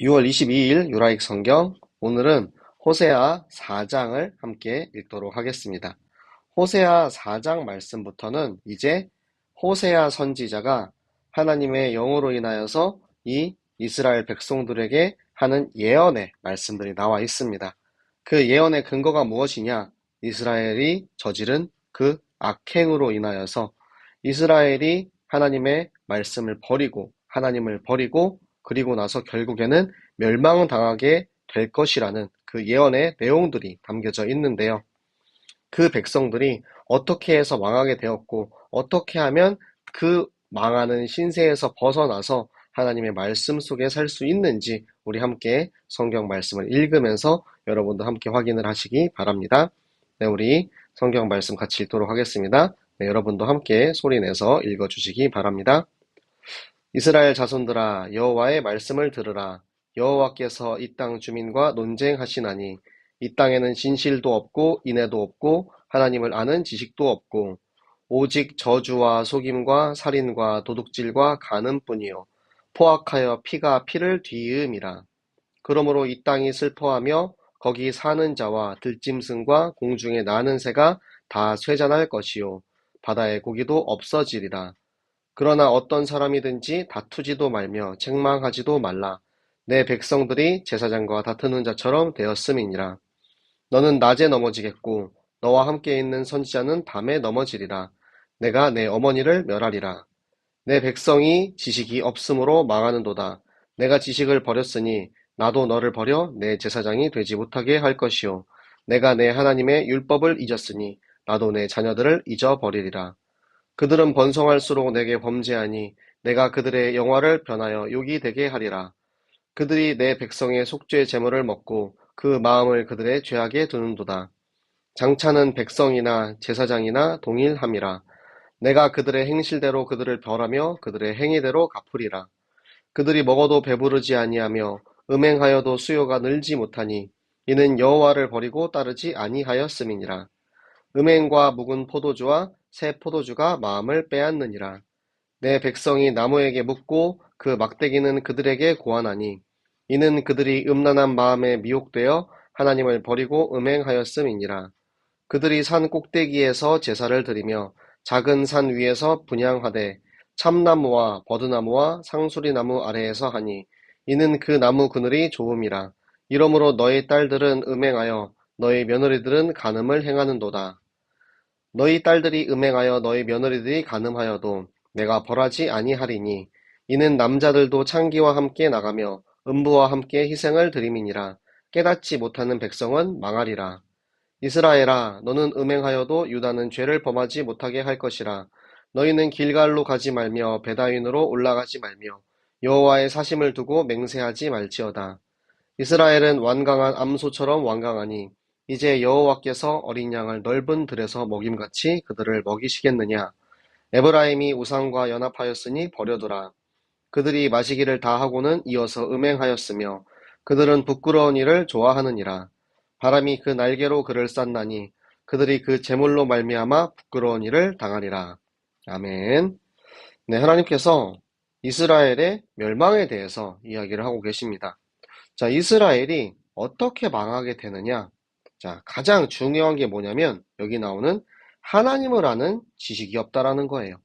6월 22일 유라익 성경, 오늘은 호세아 4장을 함께 읽도록 하겠습니다. 호세아 4장 말씀부터는 이제 호세아 선지자가 하나님의 영으로 인하여서 이 이스라엘 백성들에게 하는 예언의 말씀들이 나와 있습니다. 그 예언의 근거가 무엇이냐? 이스라엘이 저지른 그 악행으로 인하여서 이스라엘이 하나님의 말씀을 버리고 하나님을 버리고 그리고 나서 결국에는 멸망당하게 될 것이라는 그 예언의 내용들이 담겨져 있는데요. 그 백성들이 어떻게 해서 망하게 되었고 어떻게 하면 그 망하는 신세에서 벗어나서 하나님의 말씀 속에 살 수 있는지 우리 함께 성경 말씀을 읽으면서 여러분도 함께 확인을 하시기 바랍니다. 네, 우리 성경 말씀 같이 읽도록 하겠습니다. 네, 여러분도 함께 소리내서 읽어주시기 바랍니다. 이스라엘 자손들아 여호와의 말씀을 들으라. 여호와께서 이 땅 주민과 논쟁하시나니 이 땅에는 진실도 없고 인애도 없고 하나님을 아는 지식도 없고 오직 저주와 속임과 살인과 도둑질과 간음뿐이요 포악하여 피가 피를 뒤이음이라. 그러므로 이 땅이 슬퍼하며 거기 사는 자와 들짐승과 공중에 나는 새가 다 쇠잔할 것이요 바다의 고기도 없어지리라. 그러나 어떤 사람이든지 다투지도 말며 책망하지도 말라. 내 백성들이 제사장과 다투는 자처럼 되었음이니라. 너는 낮에 넘어지겠고 너와 함께 있는 선지자는 밤에 넘어지리라. 내가 내 어머니를 멸하리라. 내 백성이 지식이 없으므로 망하는도다. 내가 지식을 버렸으니 나도 너를 버려 내 제사장이 되지 못하게 할 것이요. 내가 내 하나님의 율법을 잊었으니 나도 내 자녀들을 잊어버리리라. 그들은 번성할수록 내게 범죄하니 내가 그들의 영화를 변하여 욕이 되게 하리라. 그들이 내 백성의 속죄 제물을 먹고 그 마음을 그들의 죄악에 두는도다. 장차는 백성이나 제사장이나 동일함이라. 내가 그들의 행실대로 그들을 벌하며 그들의 행위대로 갚으리라. 그들이 먹어도 배부르지 아니하며 음행하여도 수요가 늘지 못하니 이는 여호와를 버리고 따르지 아니하였음이니라. 음행과 묵은 포도주와 새 포도주가 마음을 빼앗느니라. 내 백성이 나무에게 묻고 그 막대기는 그들에게 고하나니 이는 그들이 음란한 마음에 미혹되어 하나님을 버리고 음행하였음이니라. 그들이 산 꼭대기에서 제사를 드리며 작은 산 위에서 분향하되 참나무와 버드나무와 상수리나무 아래에서 하니 이는 그 나무 그늘이 좋음이라. 이러므로 너희 딸들은 음행하여 너희 며느리들은 간음을 행하는도다. 너희 딸들이 음행하여 너희 며느리들이 간음하여도 내가 벌하지 아니하리니 이는 남자들도 창기와 함께 나가며 음부와 함께 희생을 드림이니라. 깨닫지 못하는 백성은 망하리라. 이스라엘아, 너는 음행하여도 유다는 죄를 범하지 못하게 할 것이라. 너희는 길갈로 가지 말며 베다윈으로 올라가지 말며 여호와의 사심을 두고 맹세하지 말지어다. 이스라엘은 완강한 암소처럼 완강하니 이제 여호와께서 어린 양을 넓은 들에서 먹임같이 그들을 먹이시겠느냐. 에브라임이 우상과 연합하였으니 버려두라. 그들이 마시기를 다하고는 이어서 음행하였으며 그들은 부끄러운 일을 좋아하느니라. 바람이 그 날개로 그를 쌌나니 그들이 그 제물로 말미암아 부끄러운 일을 당하리라. 아멘. 네, 하나님께서 이스라엘의 멸망에 대해서 이야기를 하고 계십니다. 자, 이스라엘이 어떻게 망하게 되느냐? 자, 가장 중요한 게 뭐냐면 여기 나오는 하나님을 아는 지식이 없다라는 거예요.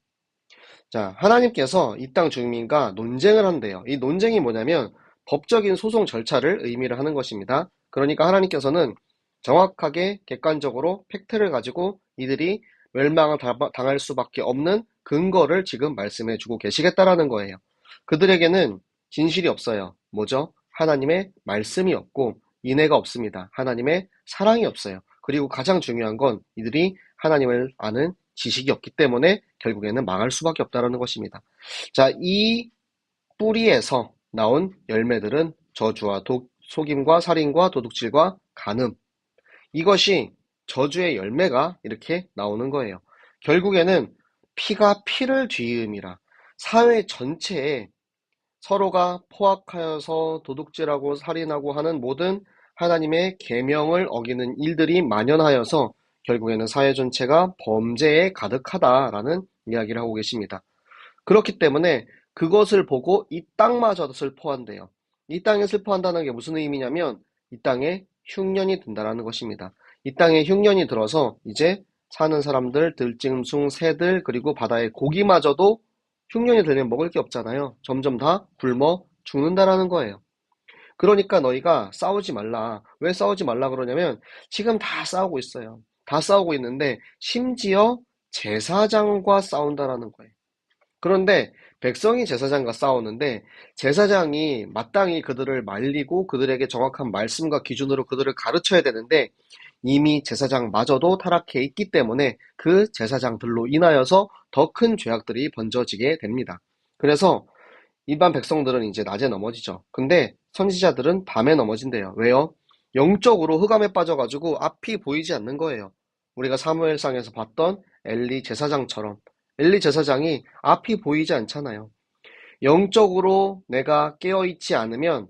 자, 하나님께서 이 땅 주민과 논쟁을 한대요. 이 논쟁이 뭐냐면 법적인 소송 절차를 의미를 하는 것입니다. 그러니까 하나님께서는 정확하게 객관적으로 팩트를 가지고 이들이 멸망을 당할 수밖에 없는 근거를 지금 말씀해 주고 계시겠다라는 거예요. 그들에게는 진실이 없어요. 뭐죠? 하나님의 말씀이 없고 인애가 없습니다. 하나님의 사랑이 없어요. 그리고 가장 중요한 건 이들이 하나님을 아는 지식이 없기 때문에 결국에는 망할 수밖에 없다는 것입니다. 자, 이 뿌리에서 나온 열매들은 저주와 속임과 살인과 도둑질과 간음. 이것이 저주의 열매가 이렇게 나오는 거예요. 결국에는 피가 피를 뒤음이라. 사회 전체에 서로가 포악하여서 도둑질하고 살인하고 하는 모든 하나님의 계명을 어기는 일들이 만연하여서 결국에는 사회 전체가 범죄에 가득하다라는 이야기를 하고 계십니다. 그렇기 때문에 그것을 보고 이 땅마저도 슬퍼한대요. 이 땅에 슬퍼한다는 게 무슨 의미냐면 이 땅에 흉년이 든다라는 것입니다. 이 땅에 흉년이 들어서 이제 사는 사람들, 들짐승, 새들, 그리고 바다의 고기마저도 흉년이 들면 먹을 게 없잖아요. 점점 다 굶어 죽는다라는 거예요. 그러니까 너희가 싸우지 말라. 왜 싸우지 말라 그러냐면 지금 다 싸우고 있어요. 다 싸우고 있는데 심지어 제사장과 싸운다라는 거예요. 그런데 백성이 제사장과 싸우는데 제사장이 마땅히 그들을 말리고 그들에게 정확한 말씀과 기준으로 그들을 가르쳐야 되는데 이미 제사장마저도 타락해 있기 때문에 그 제사장들로 인하여서 더 큰 죄악들이 번져지게 됩니다. 그래서 일반 백성들은 이제 낮에 넘어지죠. 근데 선지자들은 밤에 넘어진대요. 왜요? 영적으로 흑암에 빠져가지고 앞이 보이지 않는 거예요. 우리가 사무엘상에서 봤던 엘리 제사장처럼 엘리 제사장이 앞이 보이지 않잖아요. 영적으로 내가 깨어있지 않으면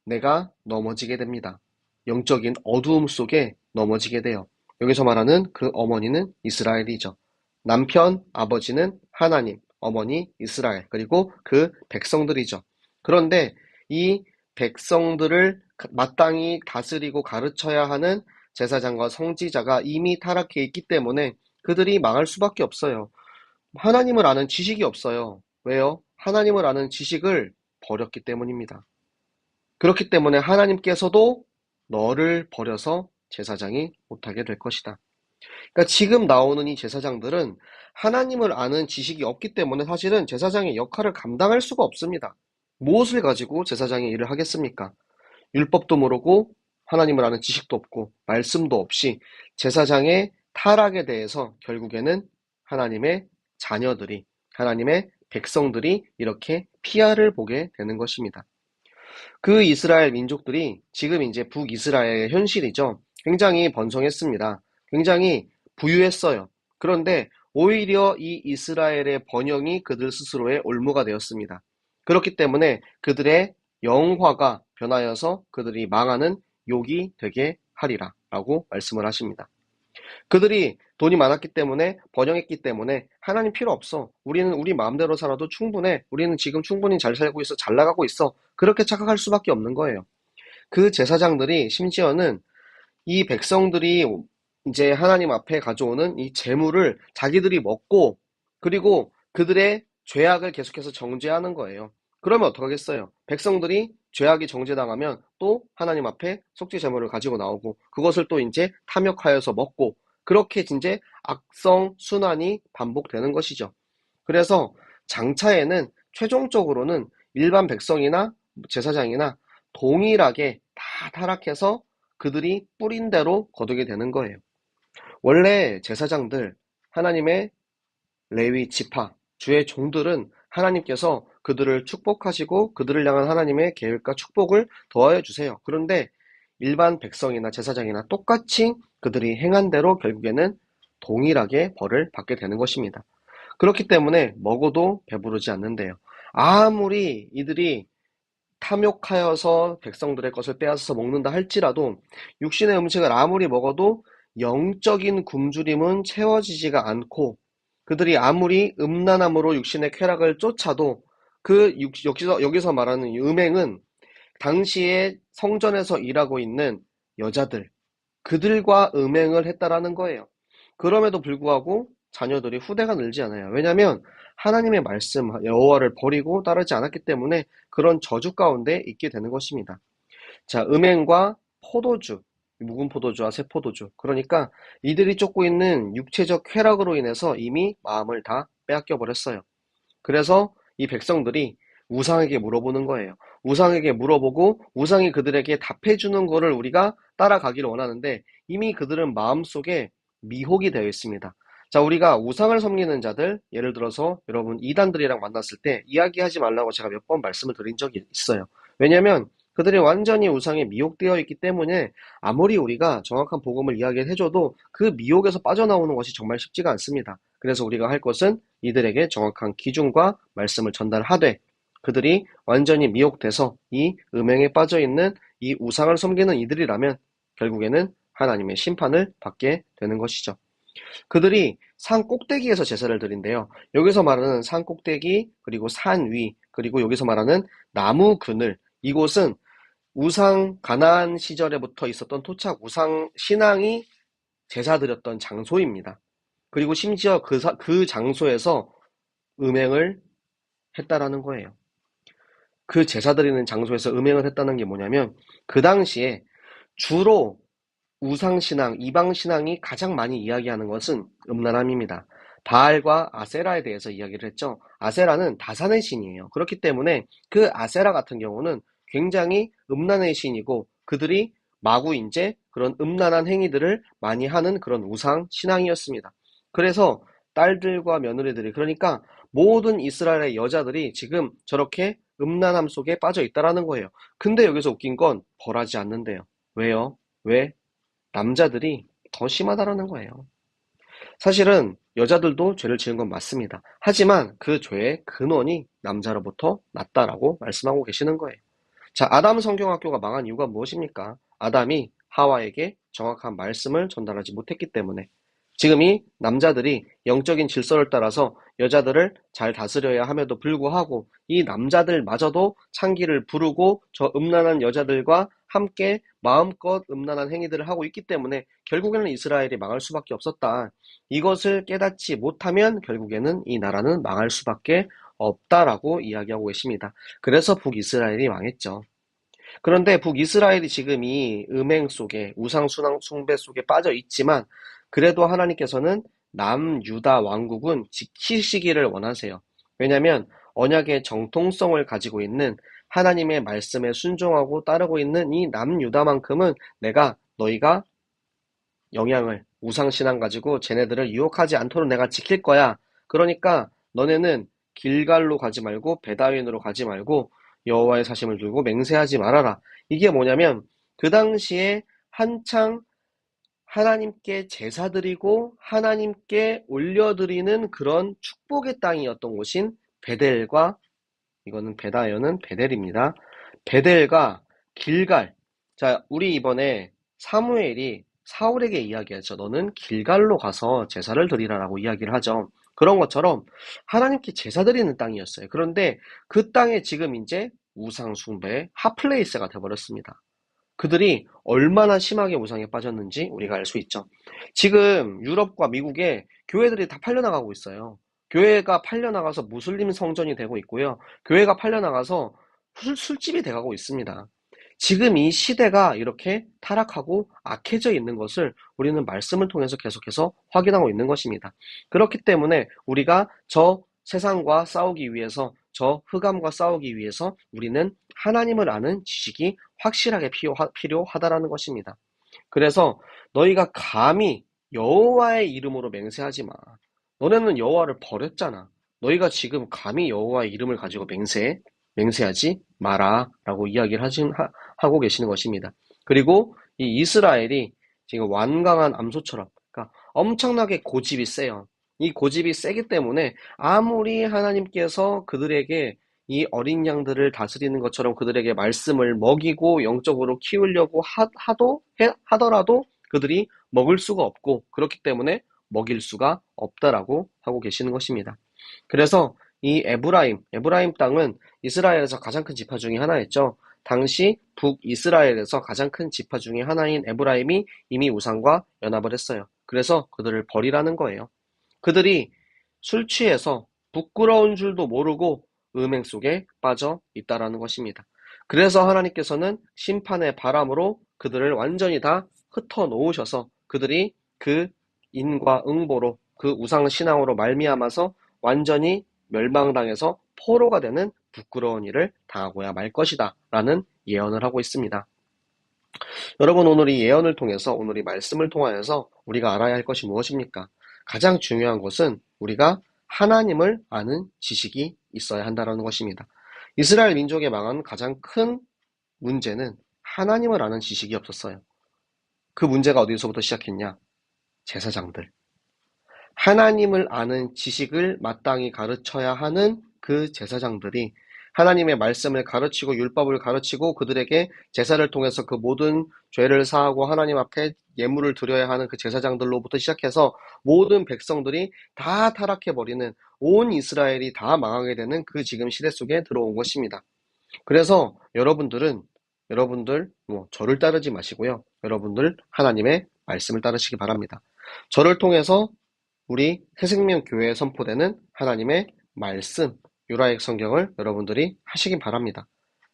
내가 넘어지게 됩니다. 영적인 어두움 속에 넘어지게 돼요. 여기서 말하는 그 어머니는 이스라엘이죠. 남편, 아버지는 하나님, 어머니 이스라엘, 그리고 그 백성들이죠. 그런데 이 백성들을 마땅히 다스리고 가르쳐야 하는 제사장과 성지자가 이미 타락해 있기 때문에 그들이 망할 수밖에 없어요. 하나님을 아는 지식이 없어요. 왜요? 하나님을 아는 지식을 버렸기 때문입니다. 그렇기 때문에 하나님께서도 너를 버려서 제사장이 못하게 될 것이다. 그러니까 지금 나오는 이 제사장들은 하나님을 아는 지식이 없기 때문에 사실은 제사장의 역할을 감당할 수가 없습니다. 무엇을 가지고 제사장의 일을 하겠습니까? 율법도 모르고 하나님을 아는 지식도 없고 말씀도 없이 제사장의 타락에 대해서 결국에는 하나님의 자녀들이, 하나님의 백성들이 이렇게 피해를 보게 되는 것입니다. 그 이스라엘 민족들이 지금 이제 북이스라엘의 현실이죠. 굉장히 번성했습니다. 굉장히 부유했어요. 그런데 오히려 이 이스라엘의 번영이 그들 스스로의 올무가 되었습니다. 그렇기 때문에 그들의 영화가 변하여서 그들이 망하는 욕이 되게 하리라 라고 말씀을 하십니다. 그들이 돈이 많았기 때문에 번영했기 때문에 하나님 필요 없어. 우리는 우리 마음대로 살아도 충분해. 우리는 지금 충분히 잘 살고 있어. 잘 나가고 있어. 그렇게 착각할 수밖에 없는 거예요. 그 제사장들이 심지어는 이 백성들이 이제 하나님 앞에 가져오는 이 재물을 자기들이 먹고 그리고 그들의 죄악을 계속해서 정죄하는 거예요. 그러면 어떡하겠어요? 백성들이 죄악이 정죄당하면 또 하나님 앞에 속죄 제물을 가지고 나오고 그것을 또 이제 탐욕하여서 먹고 그렇게 이제 악성 순환이 반복되는 것이죠. 그래서 장차에는 최종적으로는 일반 백성이나 제사장이나 동일하게 다 타락해서 그들이 뿌린 대로 거두게 되는 거예요. 원래 제사장들, 하나님의 레위 지파, 주의 종들은 하나님께서 그들을 축복하시고 그들을 향한 하나님의 계획과 축복을 더하여 주세요. 그런데 일반 백성이나 제사장이나 똑같이 그들이 행한 대로 결국에는 동일하게 벌을 받게 되는 것입니다. 그렇기 때문에 먹어도 배부르지 않는데요. 아무리 이들이 탐욕하여서 백성들의 것을 빼앗아서 먹는다 할지라도 육신의 음식을 아무리 먹어도 영적인 굶주림은 채워지지가 않고 그들이 아무리 음란함으로 육신의 쾌락을 쫓아도 여기서 말하는 이 음행은 당시에 성전에서 일하고 있는 여자들, 그들과 음행을 했다라는 거예요. 그럼에도 불구하고 자녀들이 후대가 늘지 않아요. 왜냐하면 하나님의 말씀, 여호와를 버리고 따르지 않았기 때문에 그런 저주 가운데 있게 되는 것입니다. 자, 음행과 포도주, 묵은 포도주와 새 포도주. 그러니까 이들이 쫓고 있는 육체적 쾌락으로 인해서 이미 마음을 다 빼앗겨 버렸어요. 그래서 이 백성들이 우상에게 물어보는 거예요. 우상에게 물어보고 우상이 그들에게 답해주는 거를 우리가 따라가기를 원하는데 이미 그들은 마음속에 미혹이 되어 있습니다. 자, 우리가 우상을 섬기는 자들, 예를 들어서 여러분 이단들이랑 만났을 때 이야기하지 말라고 제가 몇 번 말씀을 드린 적이 있어요. 왜냐면 그들이 완전히 우상에 미혹되어 있기 때문에 아무리 우리가 정확한 복음을 이야기해줘도 그 미혹에서 빠져나오는 것이 정말 쉽지가 않습니다. 그래서 우리가 할 것은 이들에게 정확한 기준과 말씀을 전달하되 그들이 완전히 미혹돼서 이 음행에 빠져있는 이 우상을 섬기는 이들이라면 결국에는 하나님의 심판을 받게 되는 것이죠. 그들이 산 꼭대기에서 제사를 드린대요. 여기서 말하는 산 꼭대기, 그리고 산 위, 그리고 여기서 말하는 나무 그늘, 이곳은 우상 가나안 시절에부터 있었던 토착 우상 신앙이 제사 드렸던 장소입니다. 그리고 심지어 그 장소에서 음행을 했다라는 거예요. 그 제사 드리는 장소에서 음행을 했다는 게 뭐냐면 그 당시에 주로 우상신앙, 이방신앙이 가장 많이 이야기하는 것은 음란함입니다. 바알과 아세라에 대해서 이야기를 했죠. 아세라는 다산의 신이에요. 그렇기 때문에 그 아세라 같은 경우는 굉장히 음란의 신이고 그들이 마구 이제 그런 음란한 행위들을 많이 하는 그런 우상 신앙이었습니다. 그래서 딸들과 며느리들이 그러니까 모든 이스라엘의 여자들이 지금 저렇게 음란함 속에 빠져 있다라는 거예요. 근데 여기서 웃긴 건 벌하지 않는데요. 왜요? 왜? 남자들이 더 심하다라는 거예요. 사실은 여자들도 죄를 지은 건 맞습니다. 하지만 그 죄의 근원이 남자로부터 났다라고 말씀하고 계시는 거예요. 자, 아담 성경학교가 망한 이유가 무엇입니까? 아담이 하와에게 정확한 말씀을 전달하지 못했기 때문에 지금 이 남자들이 영적인 질서를 따라서 여자들을 잘 다스려야 함에도 불구하고 이 남자들마저도 창기를 부르고 저 음란한 여자들과 함께 마음껏 음란한 행위들을 하고 있기 때문에 결국에는 이스라엘이 망할 수밖에 없었다. 이것을 깨닫지 못하면 결국에는 이 나라는 망할 수밖에 없다라고 이야기하고 계십니다. 그래서 북이스라엘이 망했죠. 그런데 북이스라엘이 지금 이 음행 속에 우상 숭배 속에 빠져 있지만 그래도 하나님께서는 남유다 왕국은 지키시기를 원하세요. 왜냐하면 언약의 정통성을 가지고 있는 하나님의 말씀에 순종하고 따르고 있는 이 남유다만큼은 내가 너희가 영향을 우상신앙 가지고 쟤네들을 유혹하지 않도록 내가 지킬 거야. 그러니까 너네는 길갈로 가지 말고 베다윈으로 가지 말고 여호와의 사심을 들고 맹세하지 말아라. 이게 뭐냐면 그 당시에 한창 하나님께 제사 드리고 하나님께 올려드리는 그런 축복의 땅이었던 곳인 베델과 이거는 베다연은 베델입니다. 베델과 길갈. 자, 우리 이번에 사무엘이 사울에게 이야기하죠. 너는 길갈로 가서 제사를 드리라라고 이야기를 하죠. 그런 것처럼 하나님께 제사 드리는 땅이었어요. 그런데 그 땅에 지금 이제 우상 숭배의 핫플레이스가 되어버렸습니다. 그들이 얼마나 심하게 우상에 빠졌는지 우리가 알 수 있죠. 지금 유럽과 미국에 교회들이 다 팔려나가고 있어요. 교회가 팔려나가서 무슬림 성전이 되고 있고요. 교회가 팔려나가서 술집이 돼가고 있습니다. 지금 이 시대가 이렇게 타락하고 악해져 있는 것을 우리는 말씀을 통해서 계속해서 확인하고 있는 것입니다. 그렇기 때문에 우리가 저 세상과 싸우기 위해서 저 흑암과 싸우기 위해서 우리는 하나님을 아는 지식이 확실하게 필요하다라는 것입니다. 그래서 너희가 감히 여호와의 이름으로 맹세하지 마. 너네는 여호와를 버렸잖아. 너희가 지금 감히 여호와의 이름을 가지고 맹세하지 마라 라고 이야기를 하고 계시는 것입니다. 그리고 이 이스라엘이 지금 완강한 암소처럼 그러니까 엄청나게 고집이 세요. 이 고집이 세기 때문에 아무리 하나님께서 그들에게 이 어린 양들을 다스리는 것처럼 그들에게 말씀을 먹이고 영적으로 키우려고 하더라도 그들이 먹을 수가 없고 그렇기 때문에 먹일 수가 없다라고 하고 계시는 것입니다. 그래서 이 에브라임 땅은 이스라엘에서 가장 큰 지파 중에 하나였죠. 당시 북이스라엘에서 가장 큰 지파 중에 하나인 에브라임이 이미 우상과 연합을 했어요. 그래서 그들을 버리라는 거예요. 그들이 술 취해서 부끄러운 줄도 모르고 음행 속에 빠져 있다라는 것입니다. 그래서 하나님께서는 심판의 바람으로 그들을 완전히 다 흩어놓으셔서 그들이 그 인과 응보로 그 우상 신앙으로 말미암아서 완전히 멸망당해서 포로가 되는 부끄러운 일을 당하고야 말 것이다 라는 예언을 하고 있습니다. 여러분, 오늘 이 예언을 통해서 오늘 이 말씀을 통하여서 우리가 알아야 할 것이 무엇입니까? 가장 중요한 것은 우리가 하나님을 아는 지식이 있어야 한다는 것입니다. 이스라엘 민족에 망한 가장 큰 문제는 하나님을 아는 지식이 없었어요. 그 문제가 어디서부터 시작했냐? 제사장들. 하나님을 아는 지식을 마땅히 가르쳐야 하는 그 제사장들이 하나님의 말씀을 가르치고 율법을 가르치고 그들에게 제사를 통해서 그 모든 죄를 사하고 하나님 앞에 예물을 드려야 하는 그 제사장들로부터 시작해서 모든 백성들이 다 타락해버리는 온 이스라엘이 다 망하게 되는 그 지금 시대 속에 들어온 것입니다. 그래서 여러분들 저를 따르지 마시고요. 여러분들 하나님의 말씀을 따르시기 바랍니다. 저를 통해서 우리 새생명교회에 선포되는 하나님의 말씀, 유라액 성경을 여러분들이 하시기 바랍니다.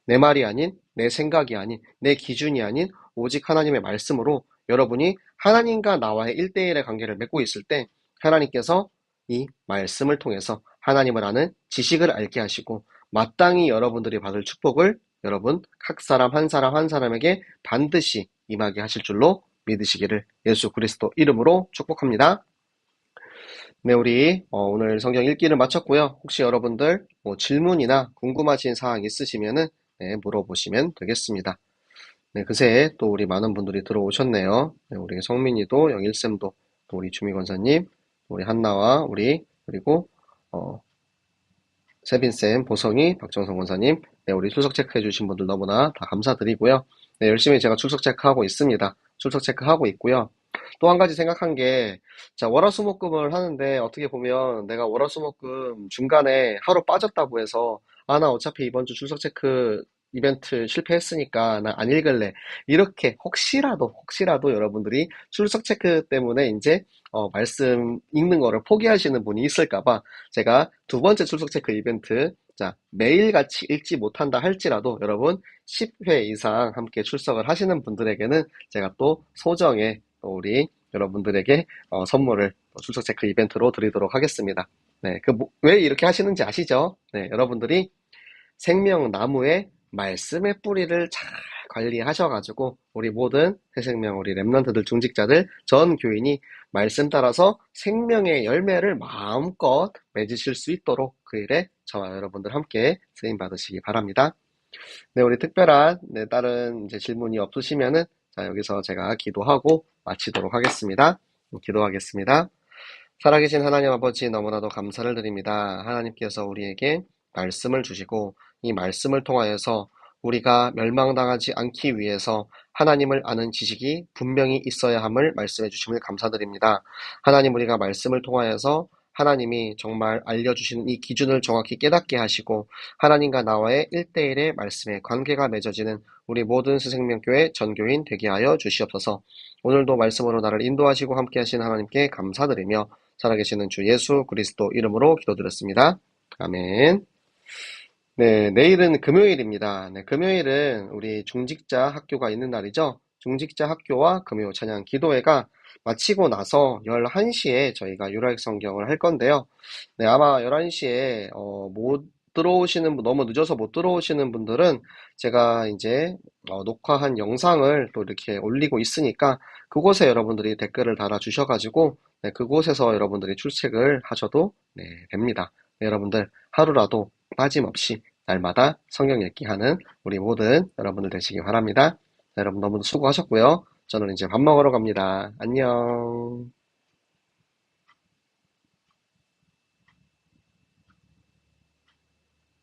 내 말이 아닌, 내 생각이 아닌, 내 기준이 아닌 오직 하나님의 말씀으로 여러분이 하나님과 나와의 1대1의 관계를 맺고 있을 때 하나님께서 이 말씀을 통해서 하나님을 아는 지식을 알게 하시고 마땅히 여러분들이 받을 축복을 여러분 각 사람 한 사람 한 사람에게 반드시 임하게 하실 줄로 믿으시기를 예수 그리스도 이름으로 축복합니다. 네, 우리 오늘 성경 읽기를 마쳤고요. 혹시 여러분들 질문이나 궁금하신 사항 있으시면은 네, 물어보시면 되겠습니다. 네, 그새 또 우리 많은 분들이 들어오셨네요. 네, 우리 성민이도, 영일쌤도, 또 우리 주미 권사님, 우리 한나와 우리 그리고 세빈쌤, 보성이, 박정성 권사님, 네, 우리 출석 체크해주신 분들 너무나 다 감사드리고요. 네, 열심히 제가 출석 체크하고 있습니다. 출석 체크하고 있고요. 또 한 가지 생각한 게, 자, 월화수목금을 하는데 어떻게 보면 내가 월화수목금 중간에 하루 빠졌다고 해서, 아, 나 어차피 이번 주 출석 체크 이벤트 실패했으니까 나 안 읽을래. 이렇게 혹시라도 여러분들이 출석 체크 때문에 이제 말씀 읽는 거를 포기하시는 분이 있을까봐 제가 두 번째 출석 체크 이벤트, 자, 매일같이 읽지 못한다 할지라도 여러분 10회 이상 함께 출석을 하시는 분들에게는 제가 또 소정의 또 우리 여러분들에게 선물을 출석 체크 이벤트로 드리도록 하겠습니다. 네, 왜 이렇게 하시는지 아시죠? 네, 여러분들이 생명나무의 말씀의 뿌리를 잘 관리하셔가지고 우리 모든 새생명 우리 렘넌트들 중직자들 전 교인이 말씀 따라서 생명의 열매를 마음껏 맺으실 수 있도록 그 일에 저와 여러분들 함께 쓰임 받으시기 바랍니다. 네, 우리 특별한 다른 이제 질문이 없으시면은 자, 여기서 제가 기도하고 마치도록 하겠습니다. 기도하겠습니다. 살아계신 하나님 아버지 너무나도 감사를 드립니다. 하나님께서 우리에게 말씀을 주시고 이 말씀을 통하여서 우리가 멸망당하지 않기 위해서 하나님을 아는 지식이 분명히 있어야 함을 말씀해 주심을 감사드립니다. 하나님 우리가 말씀을 통하여서 하나님이 정말 알려주시는 이 기준을 정확히 깨닫게 하시고 하나님과 나와의 1대1의 말씀의 관계가 맺어지는 우리 모든 새생명교회 전교인 되게 하여 주시옵소서. 오늘도 말씀으로 나를 인도하시고 함께 하신 하나님께 감사드리며 살아계시는 주 예수 그리스도 이름으로 기도드렸습니다. 아멘. 네, 내일은 금요일입니다. 네, 금요일은 우리 중직자 학교가 있는 날이죠. 중직자 학교와 금요 찬양 기도회가 마치고 나서 11시에 저희가 유라액 성경을 할 건데요. 네, 아마 11시에 못 들어오시는 분, 너무 늦어서 못 들어오시는 분들은 제가 이제 녹화한 영상을 또 이렇게 올리고 있으니까 그곳에 여러분들이 댓글을 달아주셔가지고 네, 그곳에서 여러분들이 출첵을 하셔도 네, 됩니다. 네, 여러분들 하루라도 빠짐없이 날마다 성경 읽기하는 우리 모든 여러분들 되시기 바랍니다. 자, 여러분 너무 수고하셨고요. 저는 이제 밥 먹으러 갑니다. 안녕.